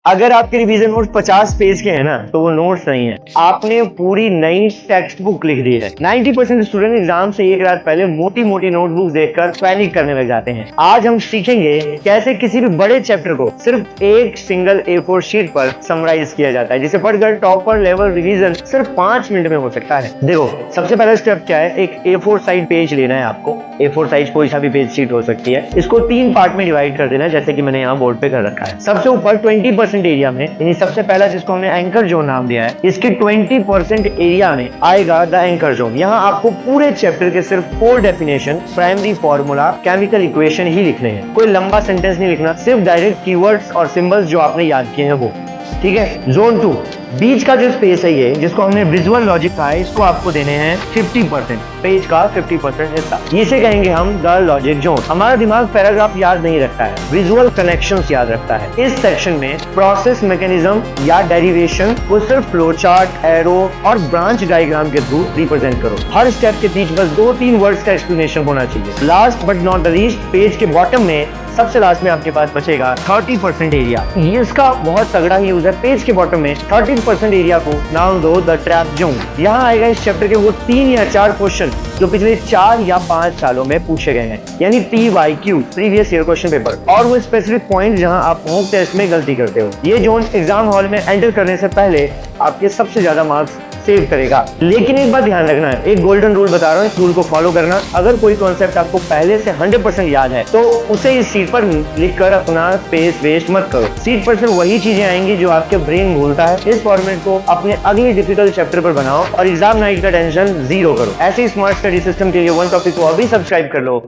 अगर आपके revision notes 50 page के हैं ना, तो वो नोट्स नहीं है, आपने पूरी नई टेक्स्ट बुक लिख दी है। 90% स्टूडेंट एग्जाम से एक रात पहले मोटी मोटी नोटबुक देखकर पैनिक करने लग जाते हैं। आज हम सीखेंगे कैसे किसी भी बड़े चैप्टर को सिर्फ एक सिंगल A4 शीट पर समराइज किया जाता है, जिसे पढ़कर टॉपर लेवल रिवीजन सिर्फ 5 मिनट में हो सकता है। देखो, सबसे पहला स्टेप क्या है, एक A4 साइज पेज लेना है आपको। A4 साइज कोई सा भी पेज शीट हो सकती है। इसको 3 पार्ट में डिवाइड कर देना है, जैसे कि मैंने यहाँ बोर्ड पे कर रखा है। सबसे ऊपर 20% एरिया में, यानी सबसे पहला जिसको हमने एंकर जोन नाम दिया है, इसके 20% एरिया में आएगा द एंकर जोन। यहाँ आपको पूरे चैप्टर के सिर्फ 4 definition, primary formula, chemical equation ही लिखने हैं। कोई लंबा सेंटेंस नहीं लिखना, सिर्फ डायरेक्ट कीवर्ड्स और सिंबल्स जो आपने याद किए हैं वो। ठीक है। जोन 2, बीच का जो स्पेस है ये, जिसको हमने विजुअल लॉजिक कहा है, इसको आपको देने हैं 50%, पेज का 50% हिस्सा। इसे कहेंगे हम द लॉजिक जोन। हमारा दिमाग पैराग्राफ याद नहीं रखता है, विजुअल कनेक्शंस याद रखता है। इस सेक्शन में प्रोसेस मैकेनिज्म या डेरिवेशन को सिर्फ फ्लो चार्ट, एरो और ब्रांच डायग्राम के थ्रू रिप्रेजेंट करो। हर स्टेप के बीच बस 2-3 वर्ड्स का एक्सप्लेनेशन होना चाहिए। Last but not the least, page के बॉटम में सबसे लास्ट में आपके पास बचेगा 30% एरिया। ये इसका बहुत तगड़ा ही यूज है। पेज के बॉटम में 30% एरिया को नाम दो द ट्रैप जोन। यहाँ आएगा इस चैप्टर के वो 3 या 4 क्वेश्चन जो पिछले 4 या 5 सालों में पूछे गए हैं, यानी PYQ, previous year question paper, और वो स्पेसिफिक पॉइंट जहाँ आप मॉक टेस्ट में गलती करते हो। ये जोन एग्जाम हॉल में एंटर करने से पहले आपके सबसे ज्यादा मार्क्स सेव करेगा। लेकिन एक बात ध्यान रखना है, एक गोल्डन रूल बता रहा हूँ, इस रूल को फॉलो करना। अगर कोई कॉन्सेप्ट आपको पहले से 100% याद है तो उसे इस शीट पर लिखकर अपना स्पेस वेस्ट मत करो। शीट पर सिर्फ वही चीजें आएंगी जो आपके ब्रेन भूलता है। इस फॉर्मेट को अपने अगले डिफिकल्ट चैप्टर पर बनाओ और एग्जाम नाइट का टेंशन 0 करो। ऐसे स्मार्ट स्टडी सिस्टम के लिए वन टॉपिक को अभी सब्सक्राइब कर लो।